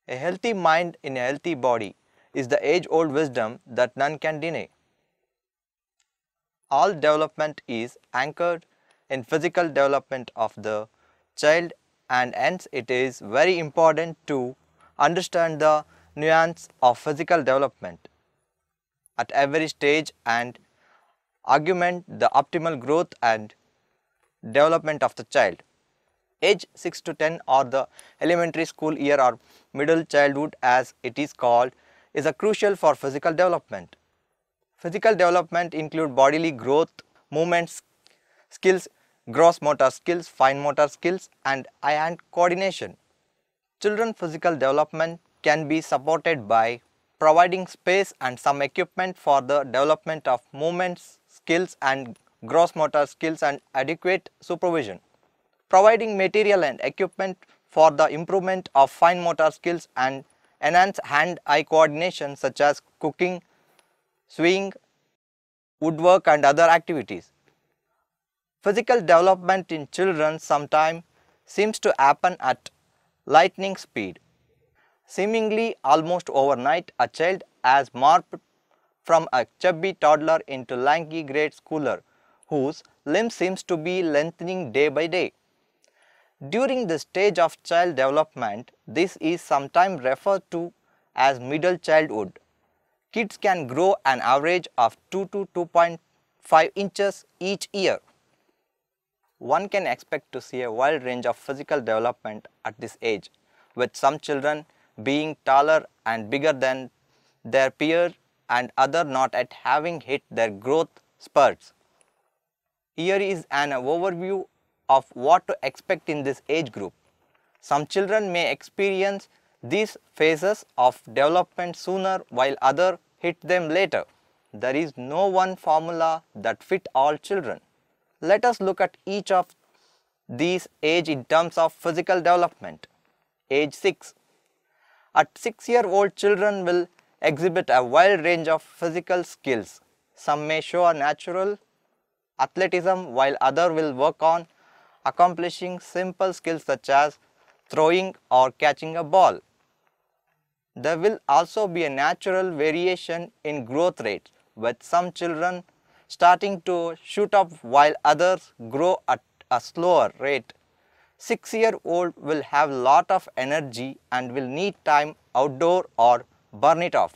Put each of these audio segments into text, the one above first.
A healthy mind in a healthy body is the age-old wisdom that none can deny. All development is anchored in physical development of the child, and hence it is very important to understand the nuance of physical development at every stage and augment the optimal growth and development of the child. Age 6 to 10 or the elementary school year or middle childhood as it is called is a crucial for physical development. Physical development include bodily growth, movements, skills, gross motor skills, fine motor skills and eye-hand coordination. Children's physical development can be supported by providing space and some equipment for the development of movements, skills and gross motor skills and adequate supervision. Providing material and equipment for the improvement of fine motor skills and enhance hand-eye coordination such as cooking, sewing, woodwork and other activities. Physical development in children sometimes seems to happen at lightning speed. Seemingly almost overnight, a child has morphed from a chubby toddler into lanky grade schooler whose limb seems to be lengthening day by day. During the stage of child development, this is sometimes referred to as middle childhood. Kids can grow an average of 2 to 2.5 inches each year. One can expect to see a wide range of physical development at this age, with some children being taller and bigger than their peers and others not yet having hit their growth spurts. Here is an overview of what to expect in this age group. Some children may experience these phases of development sooner while others hit them later. There is no one formula that fits all children. Let us look at each of these age in terms of physical development. Age 6. At 6-year-old children will exhibit a wide range of physical skills. Some may show a natural athleticism while others will work on accomplishing simple skills such as throwing or catching a ball. There will also be a natural variation in growth rate, with some children starting to shoot up while others grow at a slower rate. 6-year-old will have lot of energy and will need time outdoor or burn it off.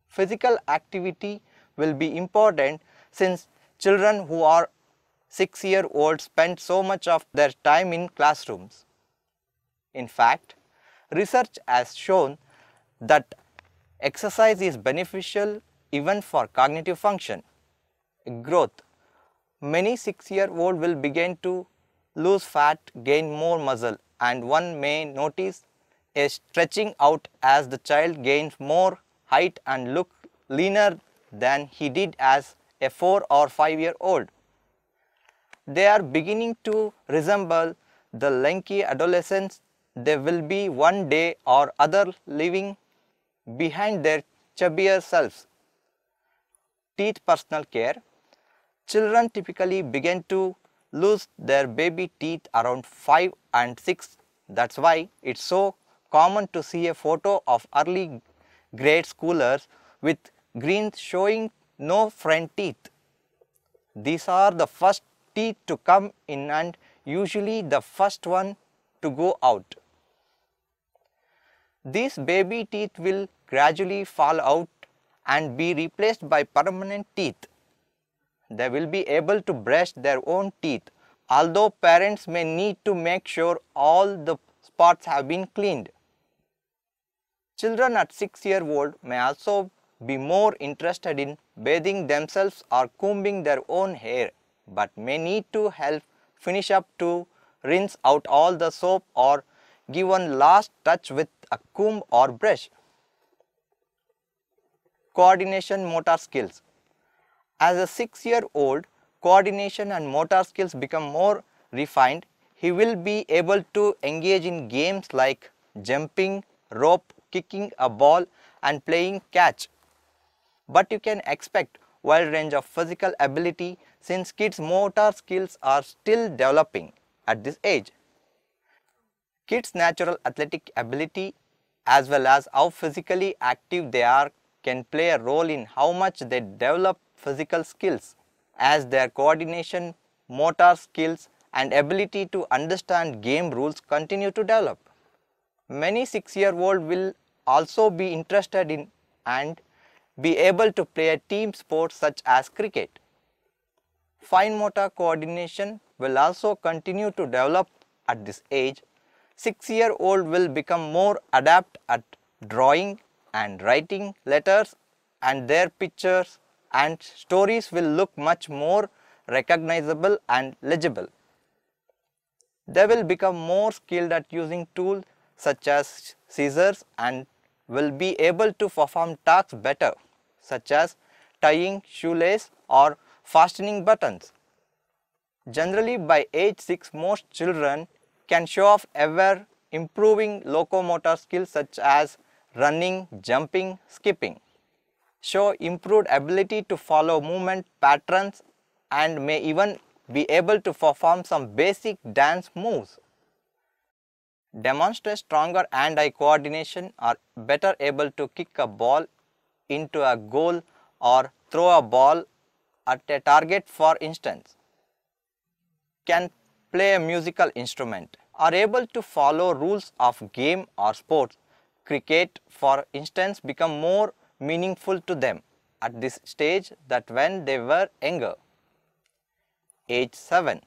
Physical activity will be important since children who are 6-year-olds spend so much of their time in classrooms. In fact, research has shown that exercise is beneficial even for cognitive function. Growth. Many 6-year-olds will begin to lose fat, gain more muscle, and one may notice a stretching out as the child gains more height and look leaner than he did as a 4 or 5-year-old. They are beginning to resemble the lanky adolescents they will be one day or other, leaving behind their chubbier selves. Teeth personal care. Children typically begin to lose their baby teeth around 5 and 6. That's why it's so common to see a photo of early grade schoolers with greens showing no front teeth. These are the first teeth to come in and usually the first one to go out. These baby teeth will gradually fall out and be replaced by permanent teeth. They will be able to brush their own teeth, although parents may need to make sure all the spots have been cleaned. Children at 6 years old may also be more interested in bathing themselves or combing their own hair, but may need to help finish up to rinse out all the soap or give one last touch with a comb or brush. Coordination motor skills. As a 6-year-old, coordination and motor skills become more refined. He will be able to engage in games like jumping, rope, kicking a ball and playing catch. But you can expect wide range of physical ability since kids' motor skills are still developing at this age. Kids' natural athletic ability as well as how physically active they are can play a role in how much they develop physical skills, as their coordination, motor skills and ability to understand game rules continue to develop. Many 6-year-olds will also be interested in and be able to play a team sport such as cricket. Fine motor coordination will also continue to develop at this age. 6-year-old will become more adept at drawing and writing letters, and their pictures and stories will look much more recognizable and legible. They will become more skilled at using tools such as scissors and will be able to perform tasks better, such as tying shoelace or fastening buttons. Generally, by age 6, most children can show off ever improving locomotor skills such as running, jumping, skipping, show improved ability to follow movement patterns and may even be able to perform some basic dance moves. Demonstrate stronger hand-eye coordination, are better able to kick a ball into a goal or throw a ball at a target, for instance. Can play a musical instrument, are able to follow rules of game or sports. Cricket, for instance, become more meaningful to them at this stage than when they were younger. Age 7.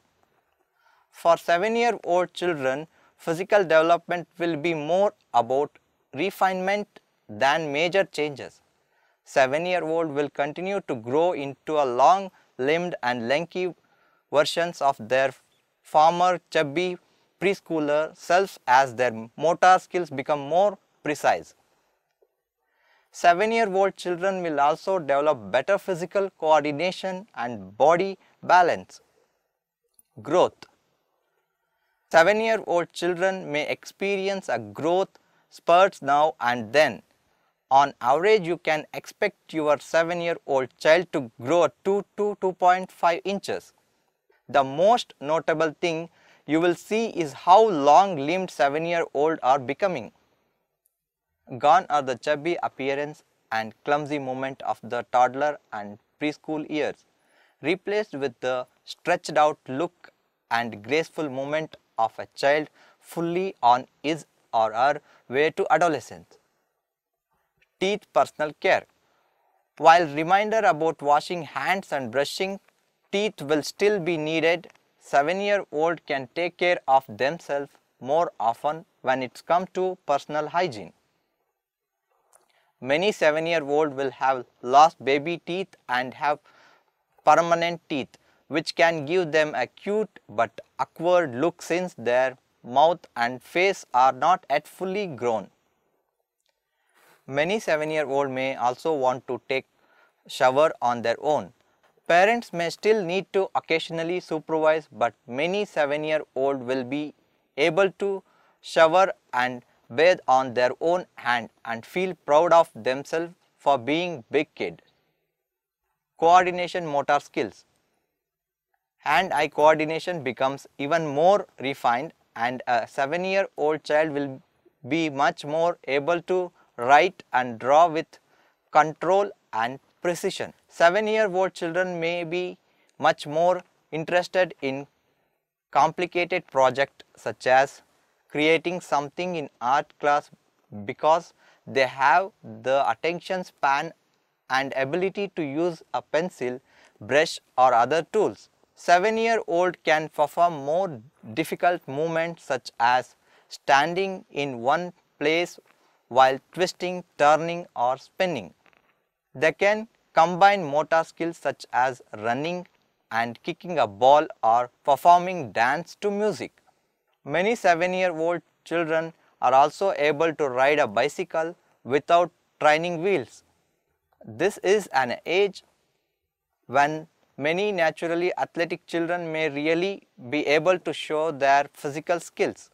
For 7-year-old children, physical development will be more about refinement than major changes. 7-year-old will continue to grow into a long-limbed and lanky versions of their former chubby preschooler selves as their motor skills become more precise. 7-year-old children will also develop better physical coordination and body balance. Growth. 7-year-old children may experience a growth spurts now and then. On average, you can expect your 7-year-old child to grow 2 to 2.5 inches. The most notable thing you will see is how long-limbed 7-year-old are becoming. Gone are the chubby appearance and clumsy movement of the toddler and preschool years, replaced with the stretched out look and graceful movement of a child fully on his or her way to adolescence. Teeth personal care. While reminder about washing hands and brushing teeth will still be needed, 7-year-old can take care of themselves more often when it comes to personal hygiene. Many 7-year-old will have lost baby teeth and have permanent teeth, which can give them a cute but awkward look since their mouth and face are not yet fully grown. Many 7-year-old may also want to take shower on their own. Parents may still need to occasionally supervise, but many 7-year-old will be able to shower and bathe on their own hand and feel proud of themselves for being big kids. Coordination motor skills. Hand-eye coordination becomes even more refined, and a 7-year-old child will be much more able to write and draw with control and precision. 7-year-old children may be much more interested in complicated projects such as creating something in art class because they have the attention span and ability to use a pencil, brush or other tools. 7-year-old can perform more difficult movements such as standing in one place while twisting, turning or spinning. They can combine motor skills such as running and kicking a ball or performing dance to music. Many 7-year-old children are also able to ride a bicycle without training wheels. This is an age when many naturally athletic children may really be able to show their physical skills.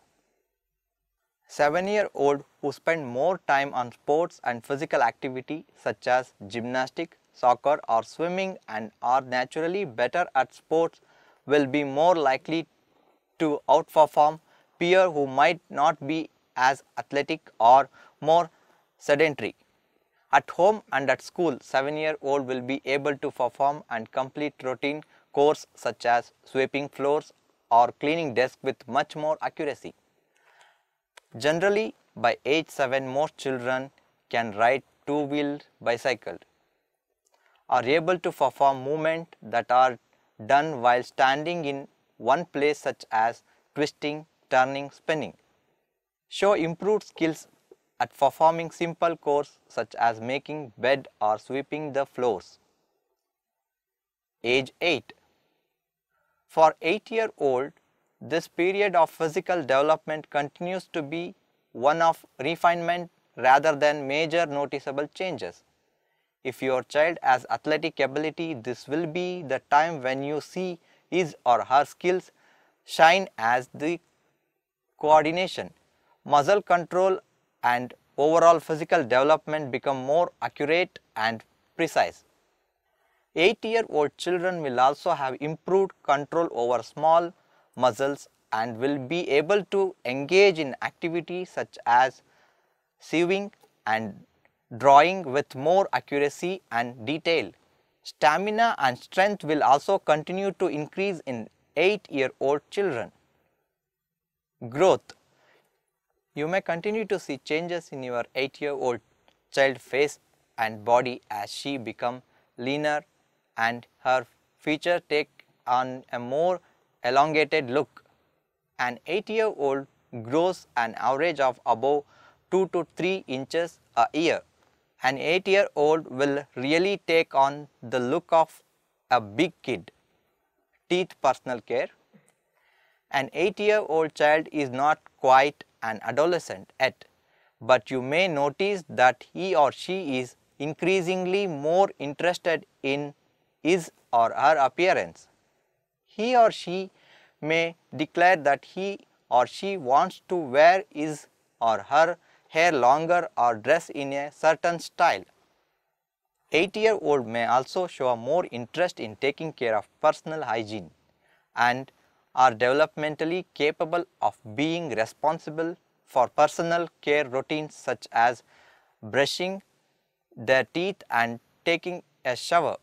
7-year-old who spend more time on sports and physical activity such as gymnastics, soccer or swimming and are naturally better at sports will be more likely to outperform peers who might not be as athletic or more sedentary. At home and at school, 7-year-old will be able to perform and complete routine chores such as sweeping floors or cleaning desks with much more accuracy. Generally, by age 7, most children can ride two-wheeled bicycle, are able to perform movements that are done while standing in one place such as twisting, turning, spinning. Show improved skills at performing simple chores such as making bed or sweeping the floors. Age 8. For 8-year-old, this period of physical development continues to be one of refinement rather than major noticeable changes. If your child has athletic ability, this will be the time when you see his or her skills shine as the coordination, muscle control and overall physical development become more accurate and precise. 8-year-old children will also have improved control over small muscles and will be able to engage in activities such as sewing and drawing with more accuracy and detail. Stamina and strength will also continue to increase in 8-year-old children. Growth. You may continue to see changes in your 8-year-old child face and body as she becomes leaner and her features take on a more elongated look. An 8-year-old grows an average of above 2 to 3 inches a year. An 8-year-old will really take on the look of a big kid. Teeth personal care. An 8-year-old child is not quite an adolescent yet, but you may notice that he or she is increasingly more interested in his or her appearance. He or she may declare that he or she wants to wear his or her hair longer or dress in a certain style. 8-year-old may also show more interest in taking care of personal hygiene and are developmentally capable of being responsible for personal care routines such as brushing their teeth and taking a shower.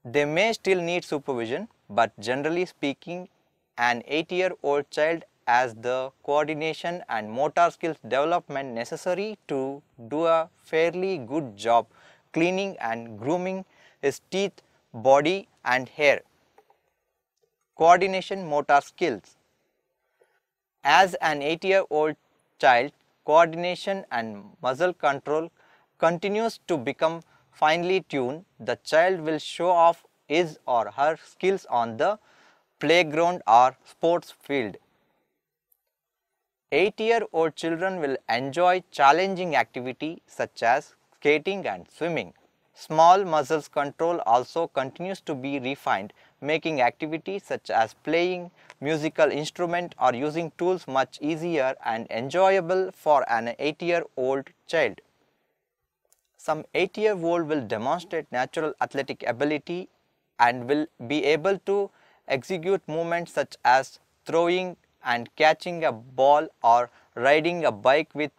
They may still need supervision, but generally speaking, an 8-year-old child has the coordination and motor skills development necessary to do a fairly good job cleaning and grooming his teeth, body and hair. Coordination motor skills. As an 8-year-old child, coordination and muscle control continues to become finely tuned. The child will show off his or her skills on the playground or sports field. 8-year-old children will enjoy challenging activity such as skating and swimming. Small muscles control also continues to be refined, making activities such as playing musical instrument or using tools much easier and enjoyable for an 8-year-old child. Some 8-year-old will demonstrate natural athletic ability and will be able to execute movements such as throwing and catching a ball or riding a bike with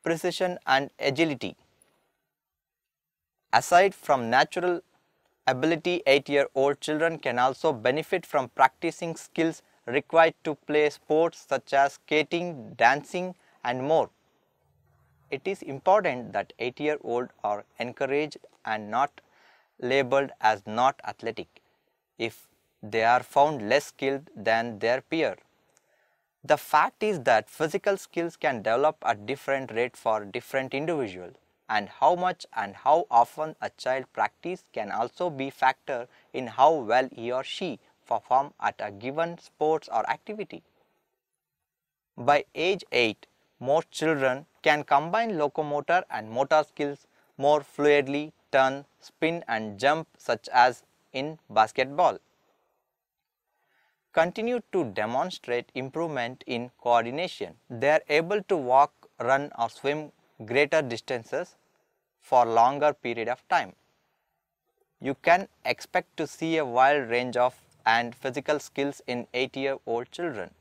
precision and agility. Aside from natural ability, 8-year-old children can also benefit from practicing skills required to play sports such as skating, dancing and more. It is important that 8-year-old are encouraged and not labeled as not athletic if they are found less skilled than their peer. The fact is that physical skills can develop at different rates for different individuals, and how much and how often a child practices can also be factor in how well he or she perform at a given sports or activity. By age 8, most children can combine locomotor and motor skills more fluidly, turn, spin and jump such as in basketball. Continue to demonstrate improvement in coordination. They are able to walk, run or swim greater distances for longer period of time. You can expect to see a wide range of and physical skills in 8-year-old children.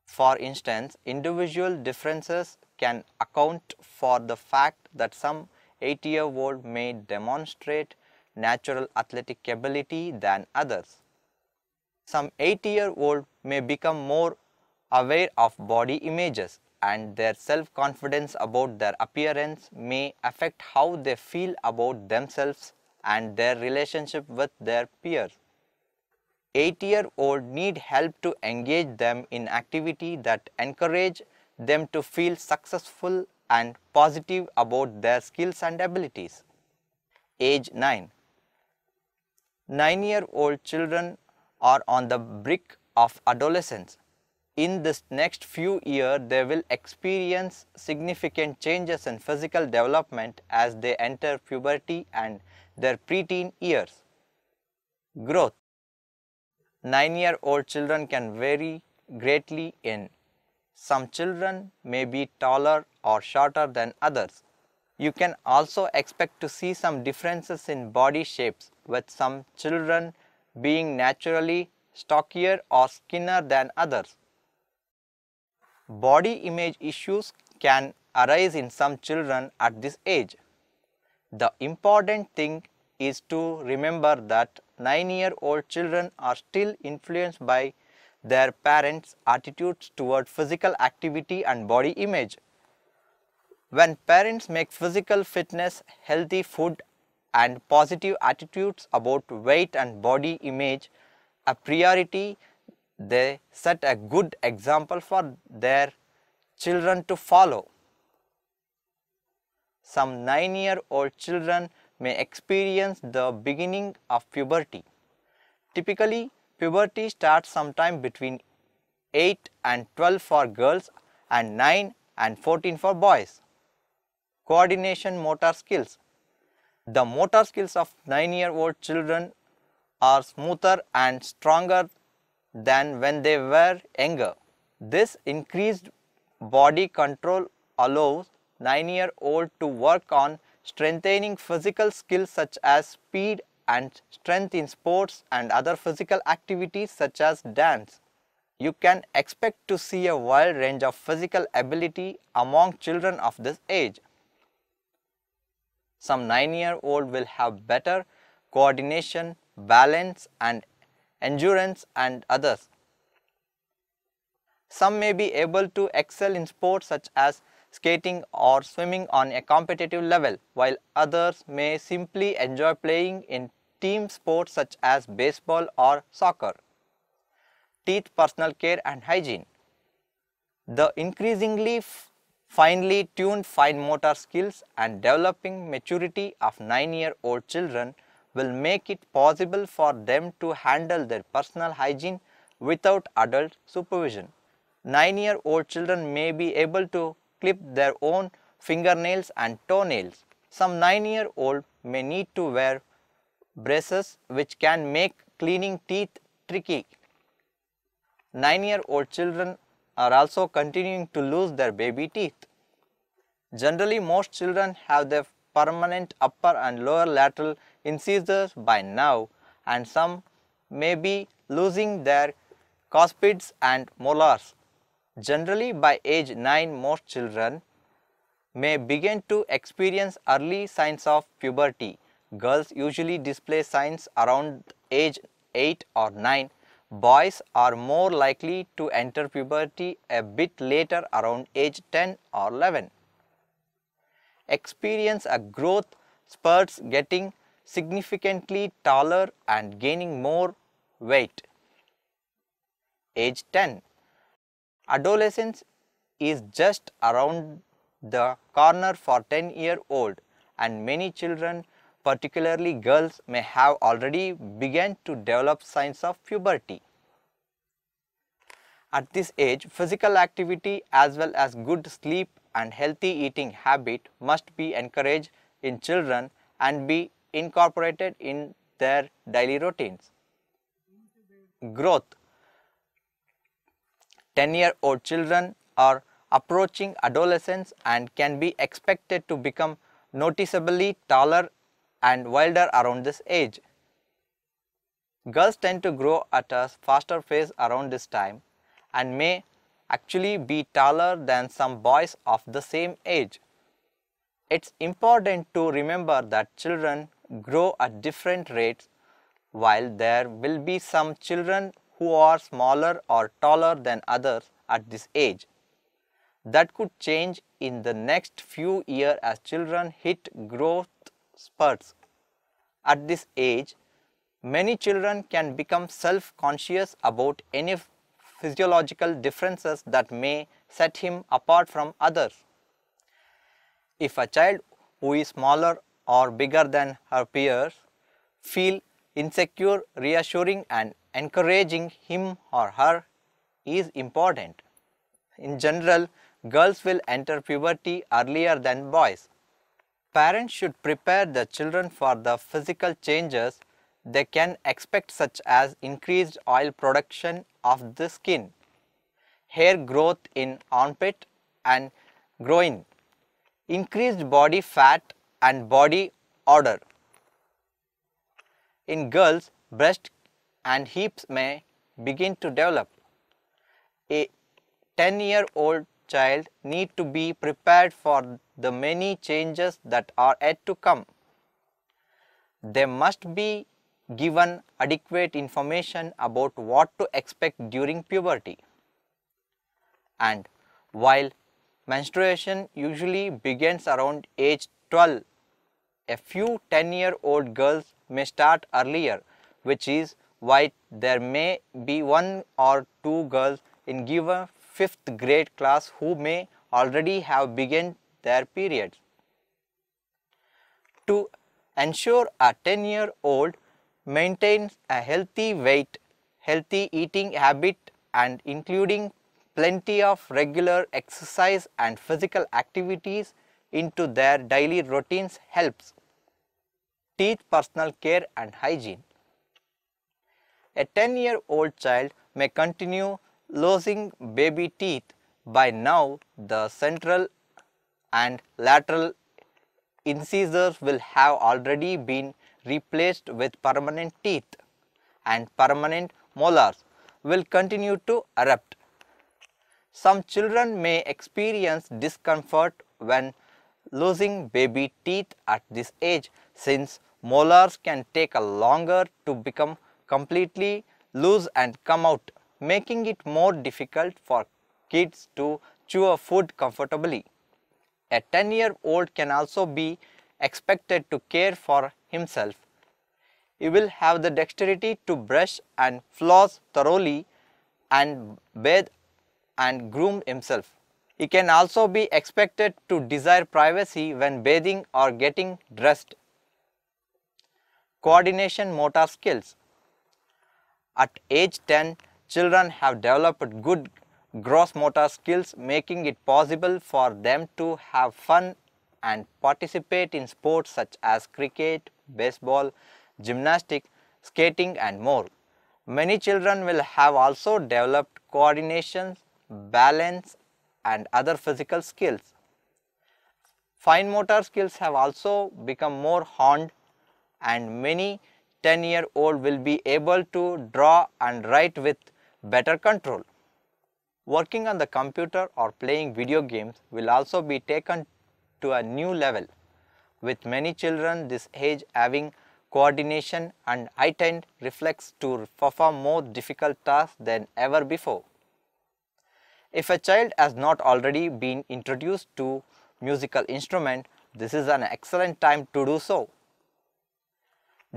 For instance, individual differences can account for the fact that some 8-year-old may demonstrate natural athletic ability than others. Some 8-year-old may become more aware of body images, and their self-confidence about their appearance may affect how they feel about themselves and their relationship with their peers. 8-year-old need help to engage them in activity that encourage them to feel successful and positive about their skills and abilities. Age 9. 9-year-old children are on the brink of adolescence. In this next few years, they will experience significant changes in physical development as they enter puberty and their preteen years. Growth. 9-year-old children can vary greatly in. Some children may be taller or shorter than others. You can also expect to see some differences in body shapes, with some children being naturally stockier or skinnier than others. Body image issues can arise in some children at this age. The important thing is to remember that 9-year-old children are still influenced by their parents' attitudes toward physical activity and body image. When parents make physical fitness, healthy food and positive attitudes about weight and body image a priority, they set a good example for their children to follow. Some 9-year-old children may experience the beginning of puberty. Typically, puberty starts sometime between 8 and 12 for girls and 9 and 14 for boys. Coordination motor skills. The motor skills of 9-year-old children are smoother and stronger than when they were younger. This increased body control allows 9-year-old to work on strengthening physical skills such as speed and strength in sports and other physical activities such as dance. You can expect to see a wide range of physical ability among children of this age. Some 9-year-old will have better coordination, balance and endurance and others. Some may be able to excel in sports such as skating or swimming on a competitive level, while others may simply enjoy playing in team sports such as baseball or soccer. Teeth, personal care and hygiene. The increasingly finely tuned fine motor skills and developing maturity of 9-year-old children will make it possible for them to handle their personal hygiene without adult supervision. 9-year-old children may be able to clip their own fingernails and toenails. Some 9-year-old may need to wear braces which can make cleaning teeth tricky. 9-year-old children are also continuing to lose their baby teeth. Generally, most children have their permanent upper and lower lateral incisors by now, and some may be losing their cuspids and molars. Generally, by age 9, most children may begin to experience early signs of puberty. Girls usually display signs around age 8 or 9. Boys are more likely to enter puberty a bit later, around age 10 or 11. Experience a growth spurts, getting significantly taller and gaining more weight. Age 10. Adolescence is just around the corner for 10-year-old, and many children, particularly girls, may have already begun to develop signs of puberty. At this age, physical activity as well as good sleep and healthy eating habit must be encouraged in children and be incorporated in their daily routines. Growth. 10-year-old children are approaching adolescence and can be expected to become noticeably taller and wilder around this age. Girls tend to grow at a faster pace around this time and may actually be taller than some boys of the same age. It's important to remember that children grow at different rates. While there will be some children who are smaller or taller than others at this age, that could change in the next few years as children hit growth spurts. At this age, many children can become self-conscious about any physiological differences that may set him apart from others. If a child who is smaller or bigger than her peers feel insecure, reassuring and encouraging him or her is important. In general, girls will enter puberty earlier than boys. Parents should prepare their children for the physical changes they can expect, such as increased oil production of the skin, hair growth in armpit and groin, increased body fat and body odor. In girls, breast and hips may begin to develop. A 10-year-old child needs to be prepared for the many changes that are yet to come. They must be given adequate information about what to expect during puberty. And while menstruation usually begins around age 12, a few 10-year-old girls may start earlier, which is why there may be one or two girls in given 5th grade class who may already have begun their periods. To ensure a 10-year-old maintains a healthy weight, healthy eating habit and including plenty of regular exercise and physical activities into their daily routines helps. Teeth, personal care and hygiene. A 10-year-old child may continue losing baby teeth. By now, the central and lateral incisors will have already been replaced with permanent teeth, and permanent molars will continue to erupt. Some children may experience discomfort when losing baby teeth at this age, since molars can take a longer to become completely loose and come out, making it more difficult for kids to chew a food comfortably. A 10-year-old can also be expected to care for himself. He will have the dexterity to brush and floss thoroughly and bathe and groom himself. He can also be expected to desire privacy when bathing or getting dressed. Coordination motor skills. At age 10, children have developed good gross motor skills, making it possible for them to have fun and participate in sports such as cricket, baseball, gymnastics, skating and more. Many children will have also developed coordination, balance and other physical skills. Fine motor skills have also become more honed, and many 10-year-old will be able to draw and write with better control. Working on the computer or playing video games will also be taken to a new level, with many children this age having coordination and heightened reflex to perform more difficult tasks than ever before. If a child has not already been introduced to musical instrument, this is an excellent time to do so.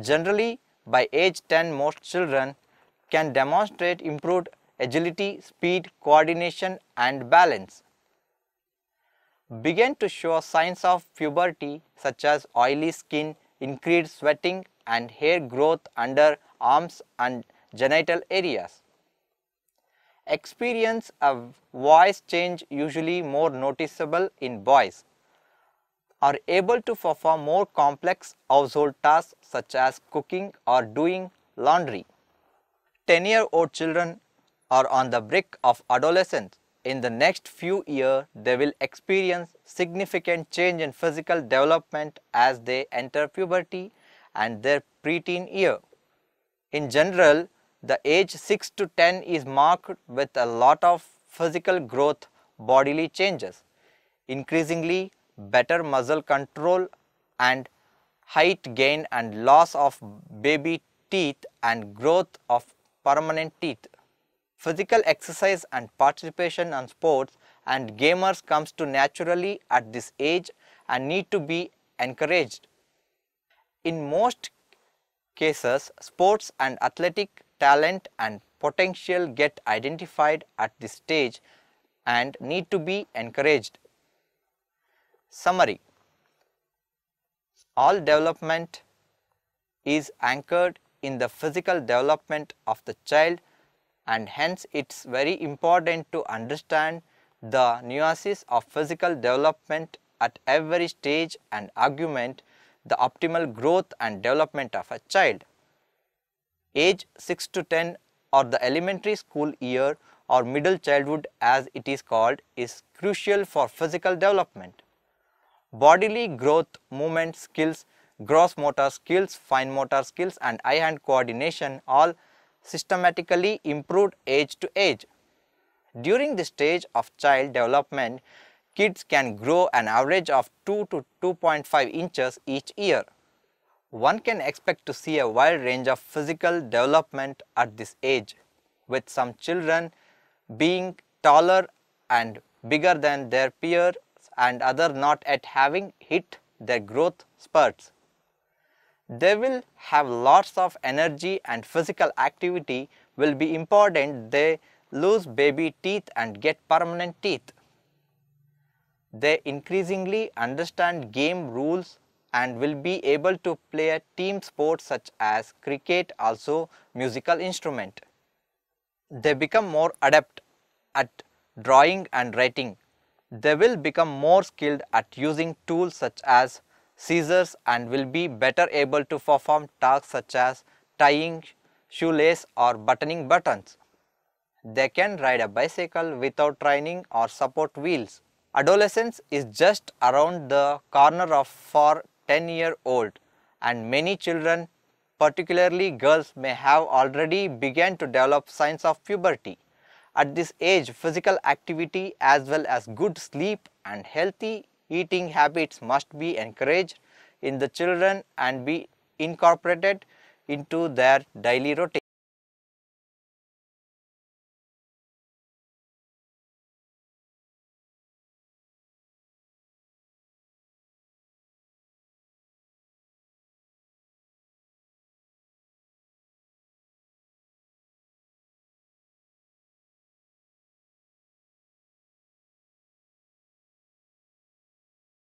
Generally, by age 10, most children can demonstrate improved agility, speed, coordination and balance. Begin to show signs of puberty such as oily skin, increased sweating and hair growth under arms and genital areas. Experience a voice change, usually more noticeable in boys. Are able to perform more complex household tasks such as cooking or doing laundry. 10-year-old children are on the brink of adolescence. In the next few years, they will experience significant change in physical development as they enter puberty and their preteen year. In general, the age 6 to 10 is marked with a lot of physical growth, bodily changes, increasingly better muscle control and height gain and loss of baby teeth and growth of permanent teeth. Physical exercise and participation on sports and gamers comes to naturally at this age and need to be encouraged. In most cases, sports and athletic talent and potential get identified at this stage and need to be encouraged. Summary: all development is anchored in the physical development of the child, and hence it is very important to understand the nuances of physical development at every stage and augment the optimal growth and development of a child. Age 6 to 10 or the elementary school year or middle childhood as it is called is crucial for physical development. Bodily growth, movement skills, gross motor skills, fine motor skills and eye-hand coordination all systematically improved age to age. During the stage of child development, kids can grow an average of 2 to 2.5 inches each year. One can expect to see a wide range of physical development at this age, with some children being taller and bigger than their peers and others not yet having hit their growth spurts. They will have lots of energy and physical activity will be important. They lose baby teeth and get permanent teeth. They increasingly understand game rules and will be able to play a team sport such as cricket, also musical instrument. They become more adept at drawing and writing. They will become more skilled at using tools such as scissors and will be better able to perform tasks such as tying shoelace or buttoning buttons. They can ride a bicycle without training or support wheels. Adolescence is just around the corner for 10-year-old and many children, particularly girls, may have already begun to develop signs of puberty. At this age, physical activity as well as good sleep and healthy eating habits must be encouraged in the children and be incorporated into their daily routine.